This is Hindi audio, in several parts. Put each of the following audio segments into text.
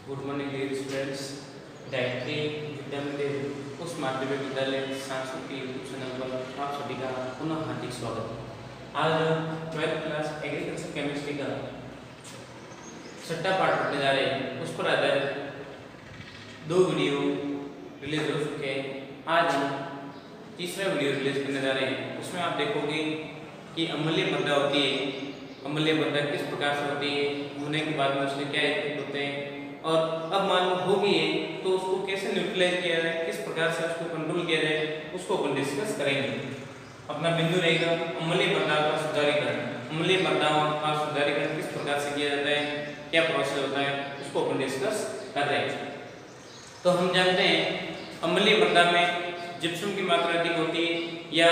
Good morning dear students. Gayatri Vidya Mandir उस माध्यमिक विद्यालय सांस्कृतिक यूट्यूब चैनल पर आप सभी का पुनः हार्दिक स्वागत। आज 12th क्लास एग्रीकल्चर केमिस्ट्री का छठा पाठ पढ़ने जा रहे हैं। उस पर आधारित 2 वीडियो रिलीज हो चुके हैं। आज हम तीसरा वीडियो रिलीज करने जा रहे हैं। उसमें आप देखोगे कि अम्लीय मृदा होती है, अम्लीय मृदा किस प्रकार से होती है, होने के बाद में उसके क्या इफेक्ट होते हैं, और अब मालूम हो गई है तो उसको कैसे न्यूट्रलाइज किया जाए, किस प्रकार से उसको कंट्रोल किया जाए, उसको अपन डिस्कस करेंगे। अपना बिंदु रहेगा अम्लीय मृदा का सुधारीकरण। अम्लीय मृदा का सुधारीकरण किस प्रकार से किया जाता है, क्या प्रोसेस होता है, उसको अपन डिस्कस कर रहे हैं। तो हम जानते हैं अम्लीय मृदा में जिप्सम की मात्रा अधिक होती है, या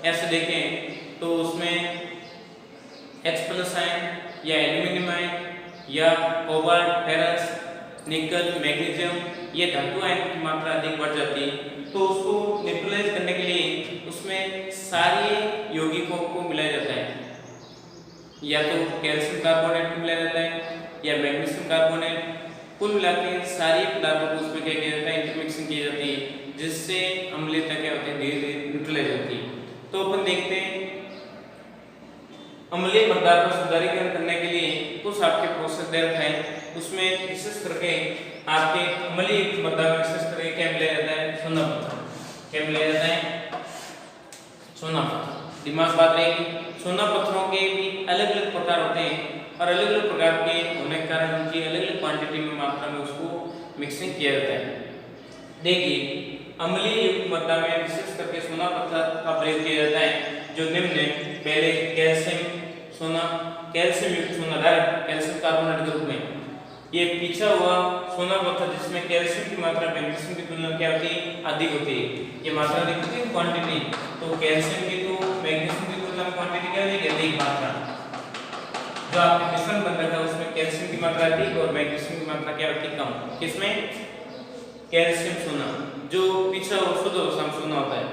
ऐसे देखें तो उसमें H+ आयन या एल्यूमिनियम आयन या कोबाल्ट, फेरस, निकल, मैग्नीशियम ये धातु आयन की मात्रा अधिक बढ़ जाती है। तो उसको न्यूट्रलाइज करने के लिए उसमें सारे यौगिकों को मिलाया जाता है, या तो कैल्शियम कार्बोनेट मिलाया जाता है या मैग्नीशियम कार्बोनेट। कुल मिलाकर सारी पदार्थों को उसमें क्या किया जाता है, इंटरमिक्सिंग की जाती है, जिससे अम्लीयता क्या होती है, धीरे धीरे न्यूट्रलाइज होती है। तो अपन देखते हैं अम्लीय मृदा को सुधारीकरण करने के लिए कुछ आपके प्रोसेस दे रखा है। उसमें विशेष करके आपके अम्लीय मृदा में विशेष करके क्या मिलाया जाता है, सोना पत्थर। क्या मिलाया जाता है, सोना पत्थर। दिमाग बात रहेगी, सोना पत्थरों के भी अलग अलग प्रकार होते हैं, और अलग अलग प्रकार के होने के कारण उनकी अलग अलग क्वांटिटी में मात्रा में उसको मिक्सिंग किया जाता है। देखिए अम्लीय मृदा में विशेष करके सोना पत्थर का प्रयोग किया जाता है, जो निम्न है। पहले कैल्शियम सोना, कैल्शियम युक्त सोना डायरेक्ट कैल्शियम कार्बोनेट के रूप में। ये पीछा हुआ सोना पत्थर जिसमें कैल्शियम की मात्रा मैग्नीशियम की तुलना में क्या होती है, अधिक होती है। ये मात्रा अधिक होती है, क्वांटिटी। तो कैल्शियम की तो मैग्नीशियम की तुलना में क्वांटिटी क्या होगी, अधिक मात्रा। जो आपने मिश्रण बन रखा है उसमें कैल्शियम की मात्रा अधिक और मैग्नीशियम की मात्रा क्या होती है, कम। किसमें, कैल्शियम सोना, जो पीछा हुआ शुद्ध अवस्था में सोना होता है।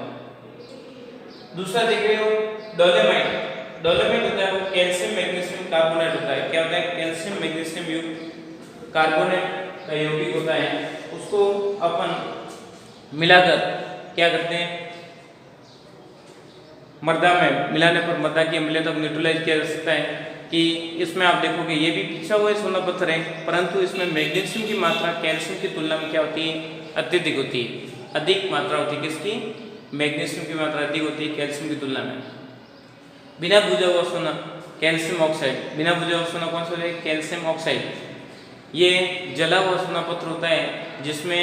दूसरा देख रहे हो डोलेमाइट। डोलेमाइट होता है वो कैल्शियम मैग्नीशियम कार्बोनेट होता है। क्या होता है, कैल्शियम मैग्नीशियम युक्त कार्बोनेट का यौगिक होता है। उसको अपन मिलाकर क्या करते हैं, मृदा में मिलाने पर मृदा की अम्लीयता को न्यूट्रलाइज किया जा सकता है। कि इसमें आप देखोगे ये भी पीछा हुआ सोना पत्थर है, परंतु इसमें मैग्नीशियम की मात्रा कैल्शियम की तुलना में क्या होती है, अत्यधिक होती है, अधिक मात्रा होती है। किसकी, मैग्नीशियम की मात्रा अधिक होती है कैल्शियम की तुलना में। बिना बुझा हुआ सोना कैल्शियम ऑक्साइड। बिना बुझा हुआ सोना कौन सा है, कैल्शियम ऑक्साइड। ये जला हुआ सोना पत्थर होता है जिसमें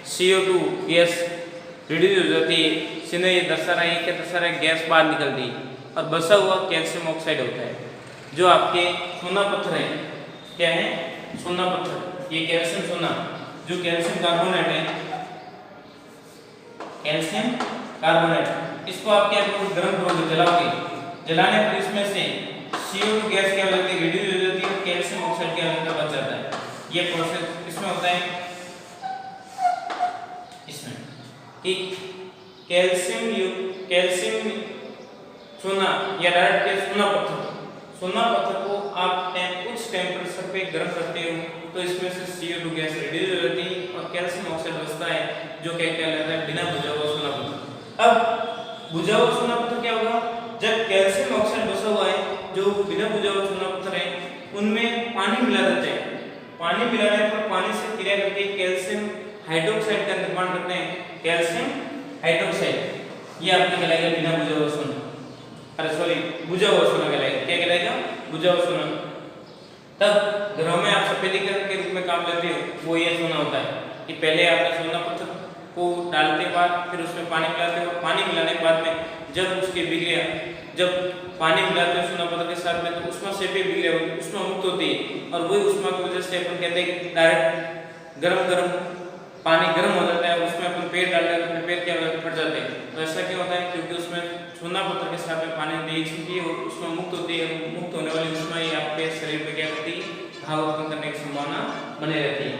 CO2 गैस रिड्यूस हो जाती है। सीधे ये दर्शा रहा है, क्या दर्शा रहा है, गैस बाहर निकलती है, और बसा हुआ कैल्शियम ऑक्साइड होता है। जो आपके सोना पत्थर है, क्या है, सोना पत्थर, ये कैल्शियम सोना, जो कैल्शियम कार्बोनेट है, कैल्शियम कार्बोनेट, इसको आप क्या करोगे, गर्म करोगे, जलाओगे। जलाने पर इसमें से CO2 गैस क्या हो जाती है, रिड्यूस हो जाती है, कैल्शियम ऑक्साइड क्या होता है, बच जाता है। ये प्रोसेस इसमें होता है, इसमें कि कैल्शियम सोना या डायरेक्ट सोना पत्थर, सोना पत्थर को आप उच्च टेम्परेचर पे गर्म करते हो तो इसमें से CO2 गैस रिड्यूस हो जाती है और कैल्शियम ऑक्साइड बचता है, जो क्या कहलाता है, बिना बुझा हुआ सोना पत्थर। अब बुझा हुआ सोना पत्थर क्या होगा, जब कैल्शियम ऑक्साइड बसा हुआ है, जो बिना बुझा हुआ सोना पत्थर है, उनमें पानी मिला देते हैं। पानी मिलाने पर पानी से क्रिया करके कैल्शियम हाइड्रोक्साइड का निर्माण करते हैं, कैल्शियम हाइड्रोक्साइड। ये आपको कहलाएगा बिना बुझा हुआ सोना, अरे सॉरी, बुझा हुआ सोना कहलाएगा। क्या कहलाएगा, बुझा हुआ सोना। तब घरों में आप सफेदीकरण के रूप में काम लेते हो, वो ये सोना होता है कि पहले आपने सोना पत्थर को डालते बाद फिर उसमें पानी मिलाते हो, पानी मिलाने के बाद में जब उसके बिगड़े, जब पानी मिलाते हैं सोना पत्थर के साथ में, तो उष्मा से भी बिगड़े, उष्मा मुक्त होती है, और वही उष्मा की वजह से अपन कहते हैं कि डायरेक्ट गरम पानी गर्म हो जाता है, उसमें अपन पेड़ डालते हैं तो पेड़ क्या हो जाता है, फट जाते हैं। तो ऐसा क्यों होता है, क्योंकि उसमें सोना पत्थर के साथ में पानी रिएक्शन की और उष्मा मुक्त होती है। मुक्त होने वाली उष्मा ही आपके शरीर पे क्या करती है, घाव उत्पन्न करने की संभावना बनी रहती है।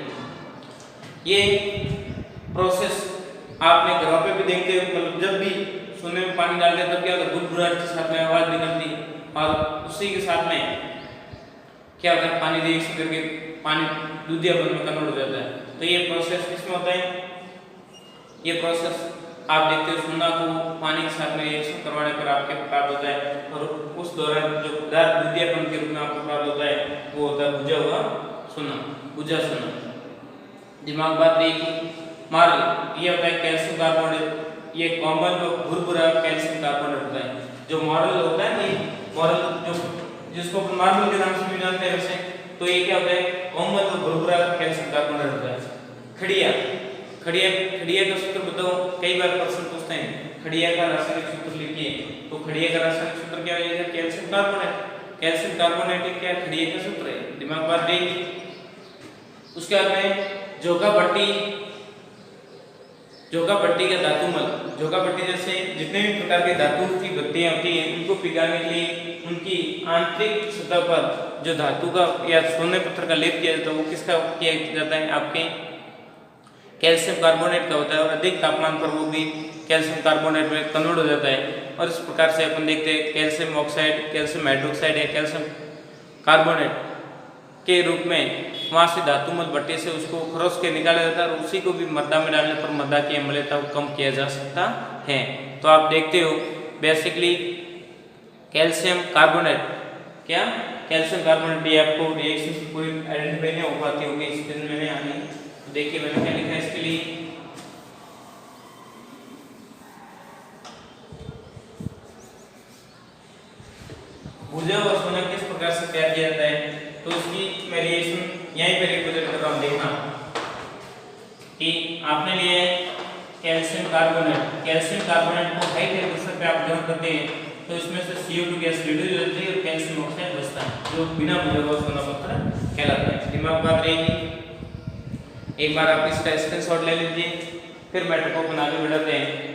ये प्रोसेस आपने घरों पे भी देखते हो, मतलब जब भी सोने में पानी डालते हैं तब क्या होता है, गुदगुदाहट के साथ में आवाज निकलती, और उसी के साथ में क्या होता है, पानी रिएक्शन करके पानी दूधिया बल में कन्वर्ट हो जाता है। तो ये प्रोसेस किसमें होता है? ये प्रोसेस आप देखते हो सोना को पानी के साथ में रिएक्शन करवाने पर आपके प्राप्त होता है और उस दौरान जो पदार्थ दूधियापन के रूप में आपको प्राप्त होता है वो होता है बुझा हुआ सोना, बुझा सोना। दिमाग बात रही कि मार्ल ये होता है कैल्शियम कार्बोनेट, ये कॉमन जो भुरभुरा कैल्शियम कार्बोनेट होता है। जो मार्ल होता है ये मार्ल जो जिसको अपन मार्बल के नाम से भी जानते हैं वैसे, तो ये क्या होता है? कॉमन जो भुरभुरा कैल्शियम कार्बोनेट होता है। खड़िया खड़िया का सूत्र बताओ, कई बार प्रश्न पूछते हैं खड़िया का रासायनिक सूत्र लिखिए। तो खड़िया का रासायनिक सूत्र क्या है? Calcium carbonate. कैल्शियम कार्बोनेट क्या खड़िया का सूत्र है? दिमाग बात रहेगी। उसके बाद में जोका भट्टी का धातुमल, जोका भट्टी जैसे जितने भी प्रकार के धातु की भट्टियां होती हैं उनको पिघलाने के लिए उनकी आंतरिक सतह पर जो धातु का या सोने पत्थर का लेप किया जाता है वो किसका किया जाता है? आपके कैल्शियम कार्बोनेट का होता है और अधिक तापमान पर वो भी कैल्शियम कार्बोनेट में कन्वर्ट हो जाता है। और इस प्रकार से अपन देखते हैं कैल्शियम ऑक्साइड, कैल्शियम हाइड्रोक्साइड या कैल्शियम कार्बोनेट के रूप में वहाँ से धातुमल भट्टी से उसको खरोच के निकाला जाता है और उसी को भी मृदा में डालने पर मृदा की अम्लता को कम किया जा सकता है। तो आप देखते हो बेसिकली कैल्शियम कार्बोनेट, क्या कैल्शियम कार्बोनेट ये आपको रिएक्शन की पूरी आइडेंटिफाई नहीं हो पाती होगी इस दिन मैंने आनी। तो देखिए मैंने क्या लिखा है इसके लिए, बुझा हुआ सोना किस प्रकार से तैयार किया जाता है? तो उसकी मैं रिएक्शन यहीं पे रिप्रेजेंट कर रहा हूँ। देखना कि आपने लिए कैल्शियम कार्बोनेट, कैल्शियम कार्बोनेट को हाई टेम्परेचर पे आप गर्म करते हैं तो इसमें से CO2 गैस रिड्यूस हो जाती है और कैल्शियम ऑक्साइड बचता है जो बिना बुझा हुआ सोना पत्थर कहलाता है। दिमाग बात रहेगी। एक बार आप इसका स्क्रीनशॉट ले लीजिए, फिर मैटर को अपन आगे बढ़ाते हैं।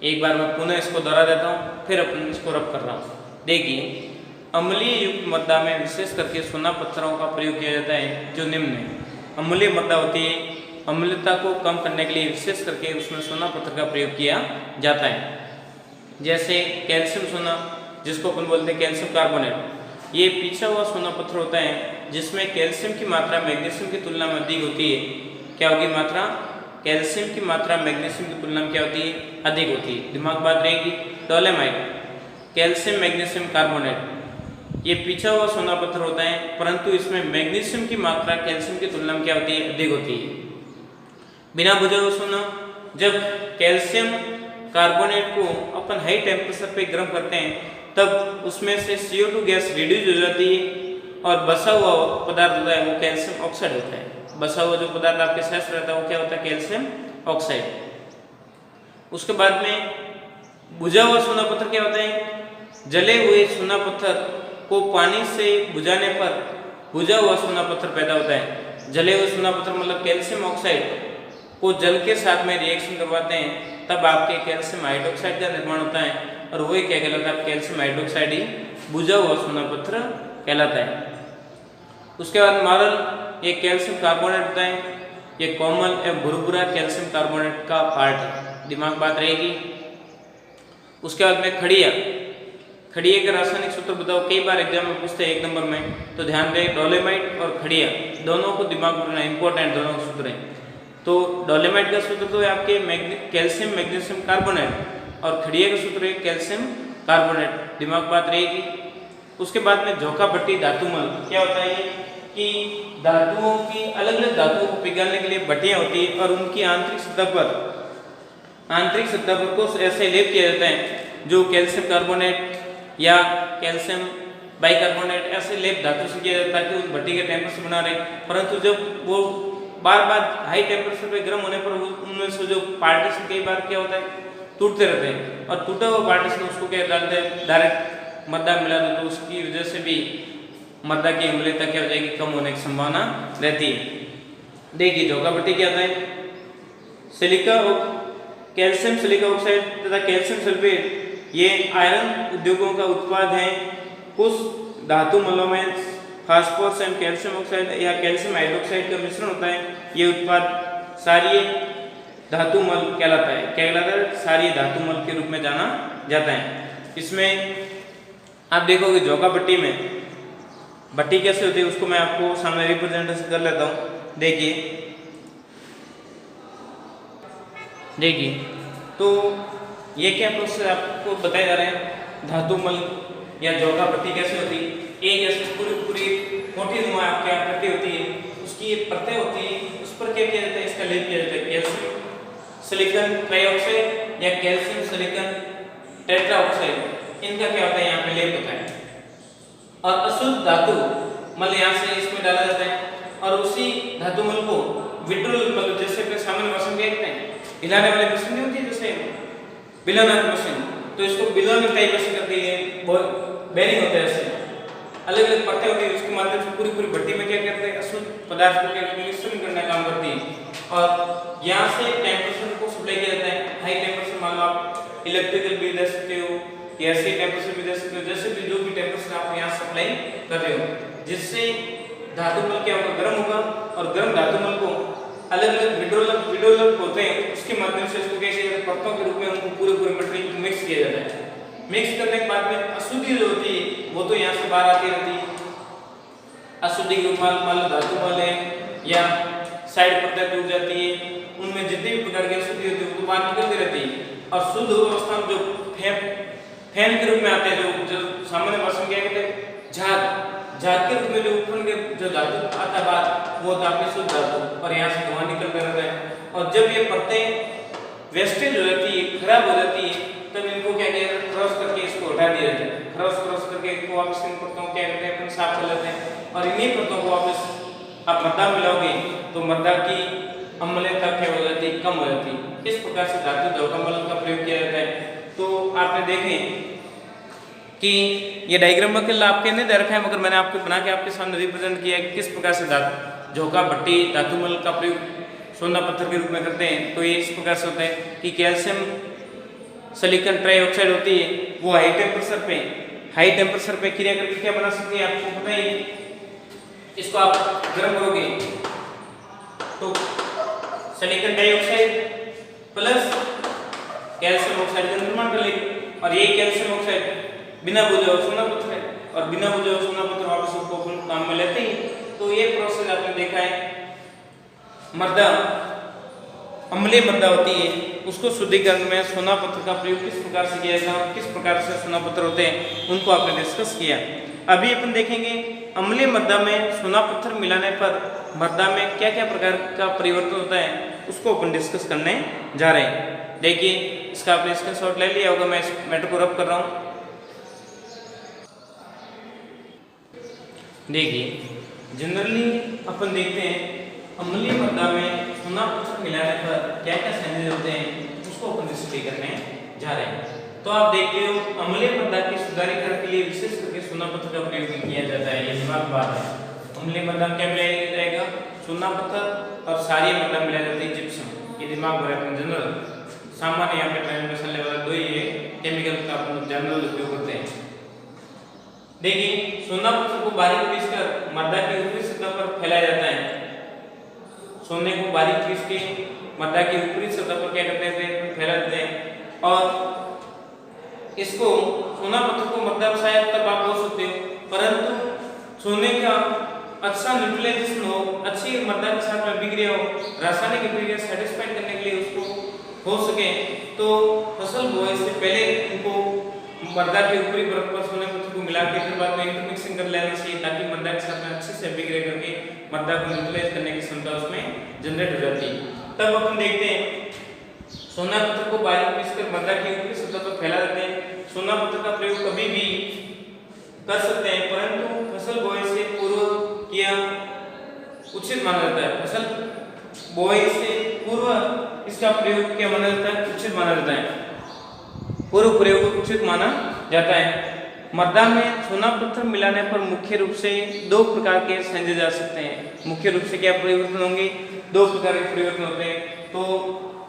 एक बार मैं पुनः इसको दोहरा देता हूँ, फिर अपन इसको रब कर रहा हूँ। देखिए अम्लीय युक्त मृदा में विशेष करके सोना पत्थरों का प्रयोग किया जाता है जो निम्न है। अम्लीय मृदा होती है, अम्लता को कम करने के लिए विशेष करके उसमें सोना पत्थर का प्रयोग किया जाता है। जैसे कैल्शियम सोना जिसको अपन बोलते हैं कैल्शियम कार्बोनेट, ये पीछा हुआ सोना पत्थर होता है जिसमें कैल्शियम की मात्रा मैग्नीशियम की तुलना में अधिक होती है। क्या होगी मात्रा? कैल्शियम की मात्रा मैग्नीशियम की तुलना में क्या होती है? अधिक होती है। दिमाग बात रहेगी। डोलेमाइट, कैल्शियम मैग्नीशियम कार्बोनेट, ये पीछा हुआ सोना पत्थर होता है परंतु इसमें मैग्नीशियम की मात्रा कैल्शियम की तुलना में क्या होती है? अधिक होती है। बिना बुझा हुआ सोना, जब कैल्शियम कार्बोनेट को अपन हाई टेम्परेचर पे गर्म करते हैं तब उसमें से CO2 गैस रिड्यूस हो जाती है और बसा हुआ पदार्थ होता है वो कैल्शियम ऑक्साइड होता है। बसा हुआ जो पदार्थ आपके शेष रहता है वो क्या होता है? Calcium oxide. उसके बाद में बुझा हुआ सोना पत्थर क्या होता है? जले हुए सोना पत्थर को पानी से बुझाने पर बुझा हुआ सोना पत्थर पैदा होता है। जले हुए सोना पत्थर मतलब कैल्शियम ऑक्साइड को जल के साथ में रिएक्शन करवाते हैं तब आपके कैल्शियम हाइड्रोक्साइड का निर्माण होता है और वही क्या कहलाता है? कैल्शियम हाइड्रोक्साइड ही बुझा हुआ सोना पत्थर कहलाता है। उसके बाद मार्ल, ये कैल्शियम कार्बोनेट होता है, ये कोमल एवं भुरभुरा कैल्शियम कार्बोनेट का पार्ट है। दिमाग बात रहेगी। उसके बाद में खड़िया, खड़िया का रासायनिक सूत्र बताओ, कई बार एग्जाम में पूछते हैं 1 नंबर में, तो ध्यान दें डोलेमाइट और खड़िया दोनों को दिमाग में रखना इंपॉर्टेंट, दोनों के सूत्र हैं। तो डोलेमाइट का सूत्र तो है आपके कैल्शियम मैग्नीशियम कार्बोनेट और खड़िया का सूत्र है कैल्शियम कार्बोनेट। दिमाग बात रहेगी। उसके बाद में झोंका भट्टी धातुमल, क्या होता है कि धातुओं की अलग अलग धातुओं को पिघलने के लिए भट्टियां होती है और उनकी आंतरिक सतह पर कुछ ऐसे लेप किया जाता है जो कैल्शियम कार्बोनेट या कैल्शियम बाइकार्बोनेट ऐसे लेप धातु से किया जाता है ताकि उस भट्टी के टेम्परेचर बना रहे। परंतु जब वो बार बार हाई टेम्परेचर पे गर्म होने पर उनमें से जो पार्टीशन कई बार क्या होता है? टूटते रहते हैं और टूटा हुआ पार्टीशन उसको क्या डालते हैं? डायरेक्ट मृदा मिला दो तो उसकी वजह से भी मृदा की अम्लता क्या हो जाएगी? कम होने की संभावना रहती है। देखिए झोंका भट्टी क्या होता है? सिलिका, कैल्शियम सिलिका ऑक्साइड तथा कैल्शियम सल्फेट ये आयरन उद्योगों का उत्पाद है। कुछ धातु मलों में फास्फोरस एवं कैल्शियम ऑक्साइड या कैल्शियम हाइड्रोक्साइड का मिश्रण होता है। ये उत्पाद क्षारीय धातु मल कहलाता है। क्या कहलाता है? क्षारीय धातु मल के रूप में जाना जाता है। इसमें आप देखोगे झोंका भट्टी में भट्टी कैसे होती है उसको मैं आपको सामने रिप्रेजेंटेशन कर लेता हूँ। देखिए तो ये क्या प्रोसेस आपको बताए जा रहे हैं। धातुमल या झोंका भट्टी कैसे होती है, एक ऐसे पूरी मोटी नुमा आपके आकृति होती है, उसकी ये परतें होती है, उस पर क्या किया जाता है, इसका लेप किया जाता है कैल्शियम सिलिकॉन ट्राइऑक्साइड या कैल्शियम सिलिकॉन टेट्राऑक्साइड, इनका क्या होता है यहाँ पे लेप होता है। और अशुद्ध धातु मल यहाँ से इसमें डाला जाता है और उसी धातु मल को विड्रोल मल जैसे कि सामान्य मशीन कहते हैं, हिलाने वाली मशीन नहीं होती जैसे बिलोनर मशीन, तो इसको बिलोनिंग टाइप से करती है, बेरिंग होता है ऐसे अलग अलग परतें होती है, उसके माध्यम से पूरी भट्टी में क्या करते हैं अशुद्ध पदार्थ को क्या मिश्रण करने का काम करती है। और यहाँ से टेम्परेचर को सप्लाई किया जाता है, हाई टेम्परेचर मान लो आप इलेक्ट्रिकल भी दे सकते हो या ऐसे टेम्परेचर भी दे सकते हो, जैसे भी जो भी टेम्परेचर आप यहाँ सप्लाई कर रहे हो, जिससे धातुमल क्या होगा गर्म होगा और गर्म धातुमल को अलग अलग विड्रोलक होते हैं, उसके माध्यम से इसको कैसे परतों के रूप में उनको पूरे मटेरियल को मिक्स किया जाता है। मिक्स करने के बाद में अशुद्धि जो होती है वो तो यहाँ से बाहर आती रहती है। अशुद्धि के मान लो धातुमल है या साइड परतें टूट जाती है, उनमें जितनी भी प्रकार की अशुद्धि होती है वो तो बाहर निकलती रहती है। और शुद्ध अवस्था में जो फैन के रूप में आते हैं, जो सामान्य भाषा में क्या कहते हैं झाग के रूप में जो उत्पन्न के जो धातु आता है बाहर वो आपकी शुद्ध धातु, और यहाँ से धुआं निकलता रहता है। और जब ये परतें वेस्टेज हो जाती है, खराब हो जाती है, तब इनको क्या किया जाता है क्रॉस करके इसको हटा दिया जाता है। क्रॉस करके इनको वापस इन परतों को क्या करते हैं अपन साफ कर लेते हैं और इन्हीं परतों को वापस आप मृदा मिलाओगे तो मृदा की अम्लता क्या हो जाती है, कम हो जाती है। इस प्रकार से धातु झोंकामल का प्रयोग किया जाता है। तो आपने देखें कि ये डायग्राम में आपके नहीं दे रखा है, मगर मैंने आपको बना के आपके सामने रिप्रेजेंट किया है किस प्रकार से झोंका भट्टी धातुमल का प्रयोग सोना पत्थर के रूप में करते हैं। तो ये इस प्रकार से होता है कि कैल्शियम सिलिकॉन ट्राइऑक्साइड होती है वो हाई टेम्परेचर पे क्रिया करके क्या बना सकती है आपको पता ही। इसको आप गर्म करोगे तो silicon dioxide plus calcium oxide का निर्माण कर लेगी, और ये कैल्शियम ऑक्साइड बिना बुझे हुए सोना पत्थर है, और बिना बुझे हुए सोना पत्थर वापस उसको अपन काम में लेते ही। तो ये प्रोसेस आपने देखा है। मृदा अम्लीय मृदा होती है, उसको शुद्धिकरण में सोना पत्थर का प्रयोग किस प्रकार से किया जाता है, किस प्रकार से सोना पत्थर होते हैं उनको आपने डिस्कस किया। अभी अपन देखेंगे अम्लीय मृदा में सोना पत्थर मिलाने पर मृदा में क्या क्या प्रकार का परिवर्तन होता है उसको अपन डिस्कस करने जा रहे हैं। देखिए इसका आपने स्क्रीनशॉट ले लिया होगा, मैं इस मैटर को रब कर रहा हूँ। देखिए जनरली अपन देखते हैं अम्लीय मृदा में सोना पत्थर मिलाने पर क्या क्या चेंजेस होते हैं उसको अपन डिस्कस करने जा रहे हैं। तो आप देखते हो अम्लीय मृदा के सुधारीकरण के लिए विशेष करके सोना पत्थर का प्रयोग किया जाता है। ये दिमाग बात है। अम्लीय मृदा में क्या मिलाया जाएगा, सोना पत्थर, और सारी मृदा मिलाई जाती है जिप्सम। ये दिमाग भरा अपन जनरल सामान्य यहाँ पे ट्रेंड में चलने वाला दो ही केमिकल का अपन जनरल उपयोग करते हैं। देखिए सोना पत्थर को बारीक पीसकर मृदा की ऊपरी सतह पर फैलाया जाता है। सोने को बारीक पीस के मृदा की ऊपरी सतह पर क्या करते हैं, फैला देते हैं, और इसको सोना पत्थर को मृदा शायद तब आप बोल सकते हो, परंतु सोने का अच्छा न्यूट्रलाइजेशन हो, अच्छी मृदा के साथ में बिक्रिया हो, रासायनिक बिक्रिया सेटिस्फाइड करने के लिए उसको हो सके, तो फसल बोए से पहले इनको मृदा के ऊपरी परत पर सोने पत्थर को मिला के फिर बाद में इंटरमिक्सिंग कर लेना चाहिए, ताकि मृदा के साथ में अच्छे से बिक्रिया करके मृदा को न्यूट्रलाइज करने की क्षमता उसमें जनरेट हो जाती है। तब अपन देखते हैं सोना पत्थर को बारीक पीसकर मृदा की ऊपरी सतह पर फैला देते हैं। सोना पत्थर का प्रयोग कभी भी कर सकते हैं, परंतु फसल बोए से पूर्व किया उचित माना जाता है। फसल बोए से पूर्व इसका प्रयोग क्या माना जाता है, उचित माना जाता है, पूर्व प्रयोग उचित माना जाता है। मृदा में सोना पत्थर मिलाने पर मुख्य रूप से दो प्रकार के समझे जा सकते हैं। मुख्य रूप से क्या परिवर्तन होंगे, दो प्रकार के परिवर्तन होते हैं। तो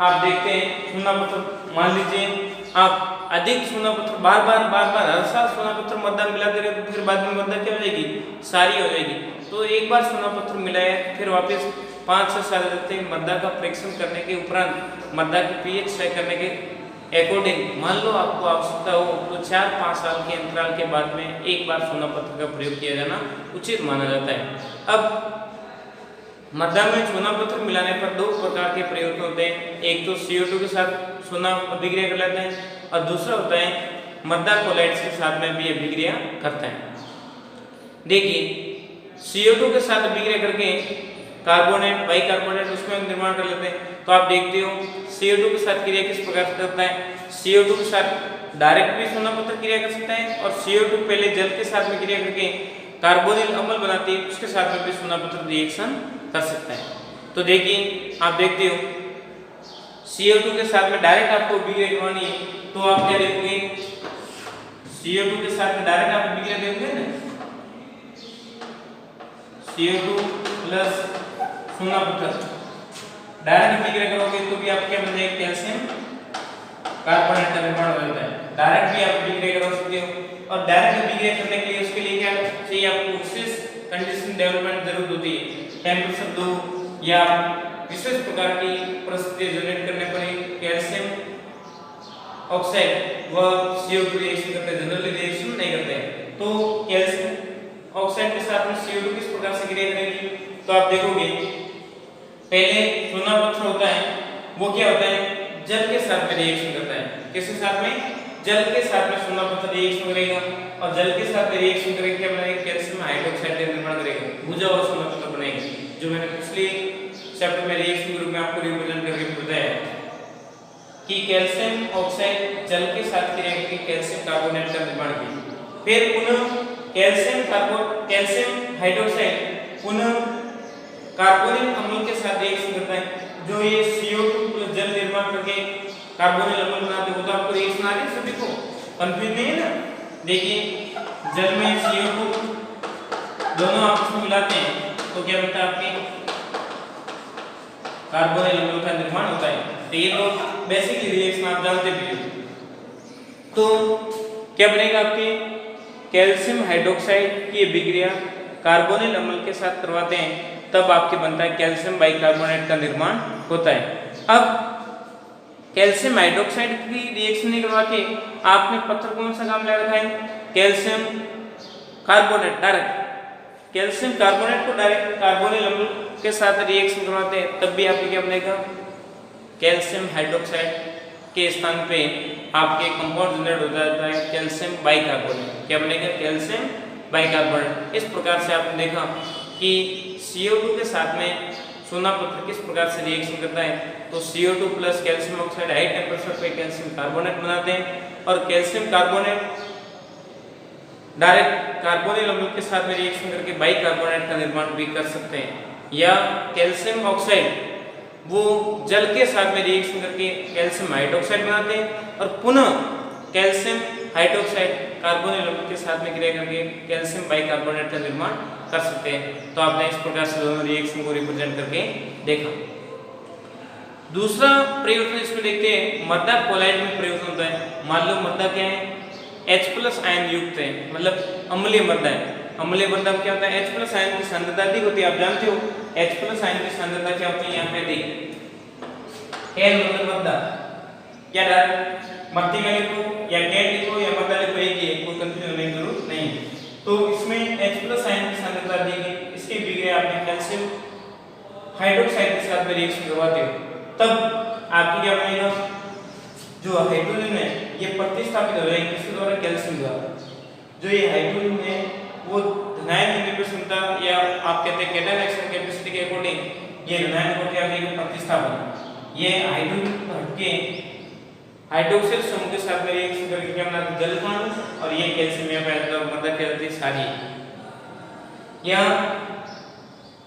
आप देखते हैं सोना पत्थर, मान लीजिए आप अधिक सोना पत्थर बार बार हर साल सोना पत्थर मृदा मिलाते रहे तो फिर बाद में मृदा क्या हो जाएगी, सारी हो जाएगी। तो एक बार सोना पत्थर मिलाया फिर वापस 5-6 साल रहते मृदा का परीक्षण करने के उपरांत मृदा की पीएच तय करने के अकॉर्डिंग मान लो आपको आवश्यकता हो तो 4-5 साल के अंतराल के बाद में एक बार सोना पत्थर का प्रयोग किया जाना उचित माना जाता है। अब मृदा में सोना पत्थर मिलाने पर दो प्रकार के प्रयोग होते हैं, एक तो CO2 के साथ सोना अभिक्रिया कर लेते हैं और दूसरा होता है मृदा कोलाइड्स के साथ में भी अभिक्रिया करता है। देखिए CO2 के साथ अभिक्रिया करके कार्बोनेट बाइकार्बोनेट उसमें निर्माण कर लेते हैं। तो आप देखते हो CO2 के साथ क्रिया किस प्रकार से करता है, CO2 के साथ डायरेक्ट भी सोना पत्थर क्रिया कर सकता है और CO2 पहले जल के साथ में क्रिया करके कार्बोनिल अम्ल बनाती है उसके साथ में भी सोना पत्थर रिएक्शन कर सकता है। तो देखिए आप देखते हो CO2 के साथ में डायरेक्ट आपको अभिक्रिया करवानी है तो आप क्या देखोगे, CO2 के साथ में डायरेक्ट आप अभिक्रिया देखोगे ना, CO2 प्लस सोना पत्थर डायरेक्ट अभिक्रिया करोगे तो भी आप क्या बन जाएगा, कैल्शियम कार्बोनेट का निर्माण हो जाता है। डायरेक्ट भी आप अभिक्रिया कर सकते हो और डायरेक्ट अभिक्रिया करने के लिए उसके लिए क्या चाहिए, आपको विशेष कंडीशन डेवलपमेंट जरूरत होती है, टेम्परेचर दो या विशेष प्रकार की परिस्थिति जनरेट करने पर कैल्शियम ऑक्साइड व CO2 रिएक्शन करते हैं, जनरली रिएक्शन नहीं करते हैं। तो कैल्शियम ऑक्साइड के साथ में CO2 किस प्रकार से क्रिया करेगी, तो आप देखोगे पहले सोना पत्थर होता है वो क्या होता है, जल के साथ में रिएक्शन करता है, किसके साथ में, जल के साथ में सोना पत्थर रिएक्शन करेगा और जल के साथ रिएक्शन करके क्या बनाएगा, कैल्शियम हाइड्रोक्साइड का निर्माण करेगा, बुझा हुआ सोना पत्थर बनेगा, जो मैंने पिछले चैप्टर में रिएक्शन ग्रुप में आपको रिप्रेजेंट करके बताया कि कैल्शियम ऑक्साइड जल के साथ क्रिया करके कैल्शियम कार्बोनेट का निर्माण किया, फिर पुनः कैल्शियम हाइड्रोक्साइड पुनः कार्बोनिल अम्ल के साथ रिएक्शन करता है, जो ये CO2 प्लस जल निर्माण करके कार्बोनिल अम्ल बनाते हैं। वो तो आपको रिएक्शन आ रही है, सभी को कंफ्यूज नहीं है ना। देखिए जल में CO2 दोनों आपस में मिलाते हैं तो क्या बनता है, आपके कार्बोनिल अम्ल का निर्माण होता है। तो ये तो बेसिकली रिएक्शन आप जानते भी हो। तो क्या बनेगा, आपके कैल्शियम हाइड्रोक्साइड की अभिक्रिया कार्बोनिल अम्ल के साथ करवाते हैं तब आपके बनता है कैल्शियम बाइकार्बोनेट का निर्माण होता है। अब कैल्शियम हाइड्रोक्साइड की रिएक्शन नहीं करवा के आपने पत्थर कौन सा काम ले रखा है, calcium carbonate, direct calcium carbonate को डायरेक्ट कार्बोनिल अम्ल के साथ रिएक्शन करवाते हैं तब भी आपके क्या बनेगा, कैल्शियम हाइड्रोक्साइड के स्थान पे आपके कंपाउंड जनरेट हो जाता है कैल्शियम बाइकार्बोनेट। क्या बनेगा, कैल्शियम बाइकार्बोनेट। इस प्रकार से आपने देखा कि CO2 के साथ में सोना पत्थर किस प्रकार से रिएक्शन करता है, तो CO2 plus calcium oxide high temperature पे कैल्शियम कार्बोनेट बनाते हैं और कैल्शियम कार्बोनेट डायरेक्ट कार्बोनिल अम्ल के साथ में रिएक्शन करके बाइकार्बोनेट का निर्माण भी कर सकते हैं, या कैल्शियम ऑक्साइड वो जल के साथ में रिएक्शन करके कैल्शियम हाइड्रोक्साइड बनाते हैं और पुनः कैल्शियम हाइड्रोक्साइड कार्बोनिल अम्ल के साथ में क्रिया करके कैल्शियम बाइकार्बोनेट का निर्माण कर सकते हैं। तो आपने इस प्रकार से दोनों रिएक्शन को रिप्रेजेंट करके देखा। दूसरा प्रयोग इसमें देखते हैं, मृदा कोलाइड में प्रयोग होता है। मान लो मृदा क्या है, H+ आयन युक्त है, मतलब अम्लीय मृदा है। अम्लीय मृदा में क्या होता है, H+ आयन की सांद्रता अधिक होती है, आप जानते हो H+ आयन की सांद्रता क्या होती है, यहाँ पे अधिक L मतलब मृदा, क्या डाल मट्टी में लिखो या कैट लिखो या मृदा लिखो, एक ही है, कोई कंफ्यूजन होने की जरूरत नहीं है। तो इसमें H+ आयन की सांद्रता दी गई, इसकी अभिक्रिया आपने कैल्शियम हाइड्रोक्साइड के साथ में रिएक्शन करवाते हो तब आपकी क्या बनेगा, जो हाइड्रोजन है ये प्रतिस्थापित हो जाएगी किसके द्वारा, कैल्शियम द्वारा। जो ये हाइड्रोजन है वो धनायन होने की क्षमता या आप कहते हैं कैटायन एक्शन कैपेसिटी के अकॉर्डिंग ये धनायन को क्या करेगा, प्रतिस्थापन। ये हाइड्रोजन को हटके हाइड्रोक्सिल समूह के साथ में रिएक्शन करके क्या बनाते हैं, जल कण, और ये कैल्शियम यहाँ पे मृदा क्या होती है, सारी। या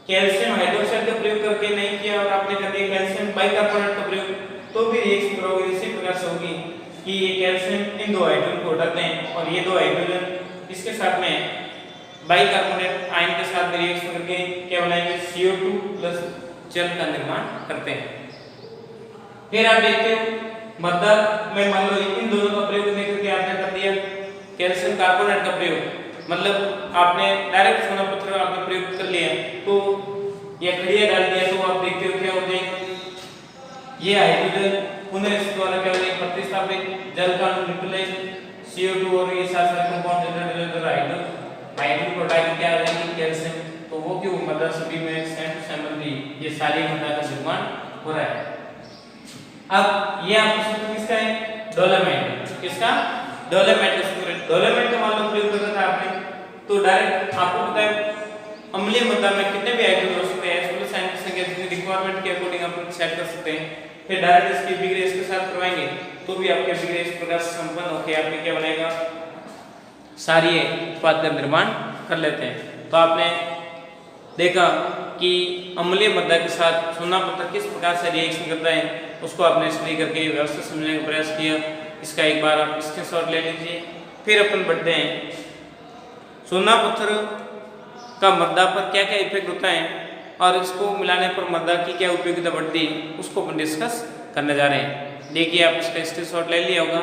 कैल्शियम हाइड्रोक्साइड का प्रयोग करके नहीं किया और आपने कर दिया कैल्शियम बाइकार्बोनेट का प्रयोग, तो भी रिएक्शन करोगे इसी प्रकार से होगी कि ये कैल्शियम इन दो हाइड्रोजन को हटाते हैं और ये दो हाइड्रोजन इसके साथ में बाइकार्बोनेट आयन के साथ में रिएक्शन करके क्या बनाएंगे, CO2 प्लस जल का निर्माण करते हैं। फिर आप देखते हो मृदा में मान लो इन दोनों का प्रयोग नहीं करके आपने कर दिया कैल्शियम कार्बोनेट का प्रयोग, मतलब आपने डायरेक्ट सोना पत्थर आपने प्रयोग कर लिया तो या खड़िया डाल दिया, तो आप देखते हो क्या हो जाएगा, ये हाइड्रोजन पुनः इस द्वारा क्या हो जाएगी प्रतिस्थापित जल का अणु न्यूट्रलाइज CO2 और ये सारे कंपाउंड जनरेट हो जाएगा हाइड्रोक्लोराइड क्या आ जाएगी कैल्शियम तो वो क्यों मृदा सभी में संबंधी ये सारी मृदा का निर्माण हो रहा है। अब ये आपको सूत्र किसका है डोलोमाइट किसका डोलोमाइट डोलोमाइट का मान लो प्रयोग करना था आपने तो डायरेक्ट आपको पता है अम्लीय मृदा में कितने भी आइटम हो सकते हैं सोलर साइंस की संख्या जितनी रिक्वायरमेंट के अकॉर्डिंग आप सेट कर सकते हैं फिर डायरेक्ट इसकी बिग्रेस के साथ करवाएंगे तो भी आपके बिग्रेस प्रकार से संपन्न होकर आपने क्या बनेगा सारी उत्पाद का निर्माण कर लेते हैं। तो आपने देखा कि अम्लीय मृदा के साथ सोना पत्थर किस प्रकार से रिएक्शन करता है उसको आपने स्टडी करके व्यवस्थित समझने का प्रयास किया। इसका एक बार आप स्क्रीनशॉट ले लीजिए। फिर अपन बढ़ते हैं सोना पत्थर का मृदा पर क्या क्या इफेक्ट होता है और इसको मिलाने पर मृदा की क्या उपयोगिता बढ़ती है उसको अपन डिस्कस करने जा रहे हैं। देखिए आप इसका स्क्रीनशॉट ले लिया होगा।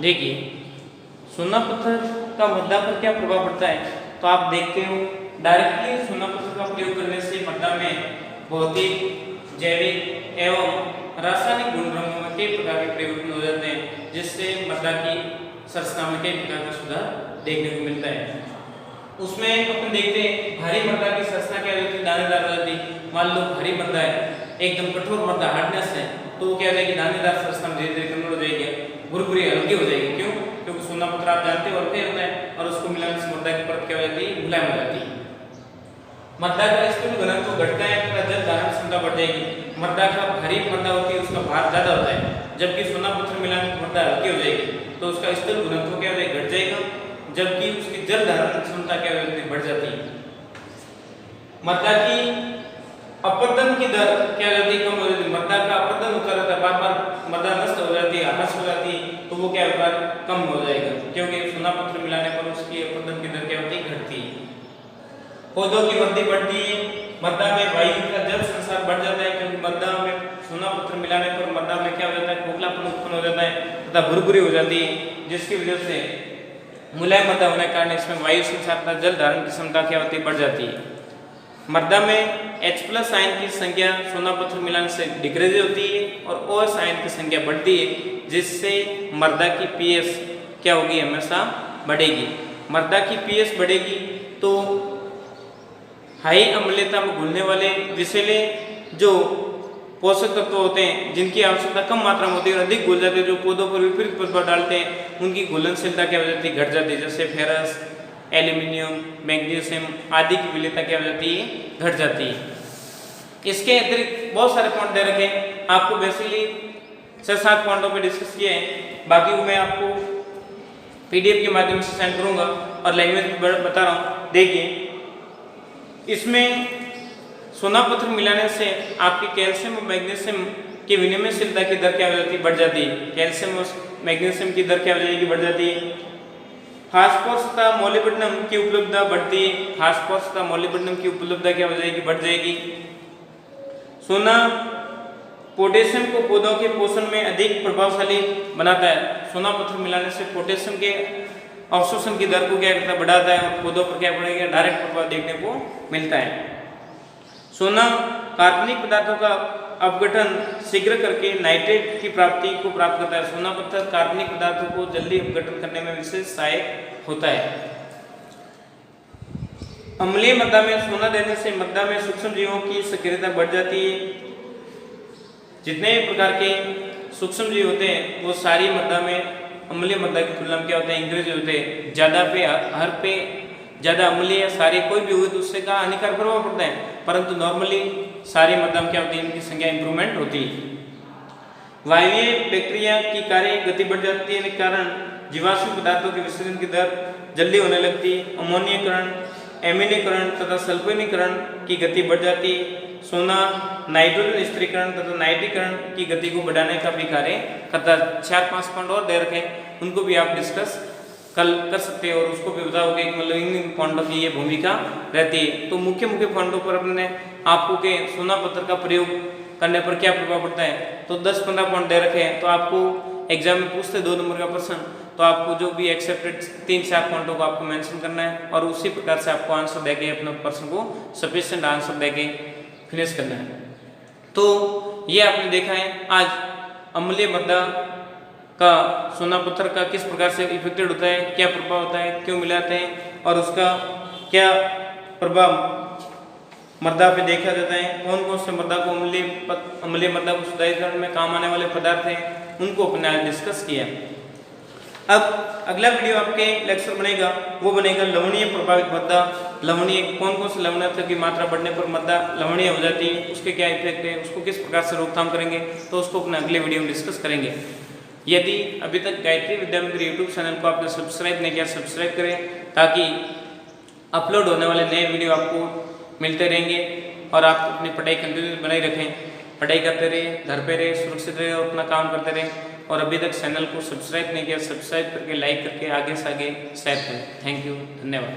देखिए सोना पत्थर का मृदा पर क्या प्रभाव पड़ता है तो आप देखते हो डायरेक्टली सोना पत्थर का प्रयोग करने से मृदा में भौतिक जैविक एवं रासायनिक गुणधर्मों में कई प्रकार के परिवर्तन हो जाते हैं जिससे मृदा की संरचना में कई प्रकार का सुधार देखने को मिलता है। उसमें अपन देखते हैं भारी मृदा की संरचना क्या होती है दानेदार हो जाती है। मान लो भारी मृदा है एकदम कठोर मृदा हार्डनेस है तो वो क्या हो जाएगी दानेदार संरचना में धीरे धीरे कन्वर्ट हो जाएगी भुरभुरी हल्की हो जाएगी। क्यों क्योंकि सोना पत्थर आप जानते हो हल्के होता है और उसको मिलाने से मृदा की परत क्या हो जाती है मुलायम हो जाती है। मृदा का स्थूल घनत्व घटता है तो जल धारण क्षमता बढ़ जाएगी। मृदा का भारी मृदा होती है उसका भार ज्यादा होता है जबकि सोना पत्थर मिलाने से मृदा हल्की हो जाएगी तो उसका स्थूल घनत्व क्या हो जाएगा घट जाएगा जबकि उसकी जल धारण क्षमता क्या हो जाती है बढ़ जाती है। मृदा की अपरदन की दर क्या हो जाती है कम हो जाती है। मृदा का अपरदन होता रहता है बार बार मृदा नष्ट हो जाती है ह्रास हो जाती है तो वो क्या होगा कम हो जाएगा क्योंकि सोना पत्थर मिलाने पर उसकी अपरदन की दर क्या होती है घटती है। पौधों की वृद्धि बढ़ती है। मृदा में वायु का जल संसार बढ़ जाता है क्योंकि मृदा में सोना पत्थर मिलाने पर मृदा में क्या हो जाता है खोखलापन उत्पन्न हो जाता है तथा भुरभुरी हो जाती है जिसकी वजह से मुलायम मृदा होने के कारण इसमें वायु संसार तथा जल धारण की क्षमता क्या होती है बढ़ जाती है। मृदा में H+ आयन की संख्या सोना पत्थर मिलाने से डिक्रीज होती है और OS आयन की संख्या बढ़ती है जिससे मृदा की pH क्या होगी हमेशा बढ़ेगी। मृदा की pH बढ़ेगी तो हाई अम्लता में घुलने वाले विषैले जो पोषक तत्व होते हैं जिनकी आवश्यकता कम मात्रा में होती है और अधिक घुल जाते हैं जो पौधों पर विपरीत प्रभाव डालते हैं उनकी घुलनशीलता क्या हो जाती है घट जाती है जैसे फेरस एल्यूमिनियम मैग्नीशियम आदि की विलेयता क्या हो जाती है घट जाती है। इसके अतिरिक्त बहुत सारे पॉइंट दे रखे हैं आपको बेसिकली 6-7 पॉइंटों पे डिस्कस किए हैं बाकी मैं आपको PDF के माध्यम से सेंड करूंगा और लैंग्वेज भी बता रहा हूँ। देखिए इसमें सोना पत्थर मिलाने से आपकी कैल्शियम और मैग्नीशियम की विनिमयशीलता की दर क्या हो जाती है बढ़ जाती है। कैल्शियम और मैग्नीशियम की दर क्या हो जाएगी बढ़ जाती है। फास्फोरस तथा मोलिब्डेनम की उपलब्धता बढ़ती है। फास्फोरस तथा मोलिब्डेनम की उपलब्धता क्या हो जाएगी बढ़ जाएगी। सोना पोटेशियम को पौधों के पोषण में अधिक प्रभावशाली बनाता है। सोना पत्थर मिलाने से पोटेशियम के अवशोषण की दर को क्या करता है बढ़ाता है और पौधों पर क्या पड़ेगा डायरेक्ट प्रभाव देखने को मिलता है। सोना कार्बनिक पदार्थों का अपघटन शीघ्र करके नाइट्रेट की प्राप्ति को प्राप्त करता है। सोना पत्थर कार्बनिक पदार्थों को जल्दी अपघटन करने में विशेष सहायक होता है। अम्लीय मृदा में सोना देने से मृदा में सूक्ष्म जीवों की सक्रियता बढ़ जाती है। जितने भी प्रकार के सूक्ष्म जीव होते हैं वो सारी मृदा में अम्लीय मृदा की तुलना में क्या होते हैं इंक्रीज होते हैं। ज्यादा पे हर पे ज्यादा अम्लीय सारे कोई भी हुए तो उससे का हानिकारक प्रभाव पड़ता है परंतु नॉर्मली सारी मृदा में क्या होती है इनकी संख्या इंप्रूवमेंट होती है। वायवीय बैक्टीरिया की कार्य गति बढ़ जाती है के कारण जीवाश्म पदार्थों के विसर्जन की दर जल्दी होने लगती है। अमोनियकरण एमिनीकरण तथा सल्फोनीकरण की गति बढ़ जाती है। सोना नाइट्रोजन स्थिरीकरण तथा नाइट्रीकरण की गति को बढ़ाने का भी कार्य करता है। 4-5 पॉइंट और दे रखे उनको भी आप डिस्कस कल कर सकते हैं और उसको भी बताओगे कि मतलब इन पॉइंटों की ये भूमिका रहती है। तो मुख्य पॉइंटों पर अपने आपको के सोना पत्थर का प्रयोग करने पर क्या प्रभाव पड़ता है तो 10-15 पॉइंट दे रखे हैं। तो आपको एग्जाम में पूछते 2 नंबर का प्रश्न तो आपको जो भी एक्सेप्टेड 3-4 पॉइंटों को आपको मेंशन करना है और उसी प्रकार से आपको आंसर देके अपने प्रश्न को सफिशिएंट आंसर देके फिनिश करना है। तो ये आपने देखा है आज अम्लीय मृदा का सोना पत्थर का किस प्रकार से इफेक्टेड होता है, क्या प्रभाव होता है, क्यों मिलाते हैं और उसका क्या प्रभाव मृदा पे देखा जाता है, कौन कौन से मृदा को अम्लीय मृदा को शुद्धिकरण में काम आने वाले पदार्थ हैं, उनको अपने आज डिस्कस किया। अब अगला वीडियो आपके लेक्चर बनेगा, वो बनेगा लवणीय प्रभावित मृदा। लवणीय कौन कौन से लवणत्व की मात्रा बढ़ने पर मृदा लवणीय हो जाती है, उसके क्या इफेक्ट है, उसको किस प्रकार से रोकथाम करेंगे, तो उसको अपने अगले वीडियो में डिस्कस करेंगे। यदि अभी तक गायत्री विद्या मंदिर यूट्यूब चैनल को आपने सब्सक्राइब नहीं किया, सब्सक्राइब करें ताकि अपलोड होने वाले नए वीडियो आपको मिलते रहेंगे और आप अपनी पढ़ाई कंटिन्यू बनाए रखें, पढ़ाई करते रहे, घर पे रहे, सुरक्षित रहे और अपना काम करते रहे। और अभी तक चैनल को सब्सक्राइब नहीं किया, सब्सक्राइब करके लाइक करके आगे से आगे शेयर करें। थैंक यू, धन्यवाद।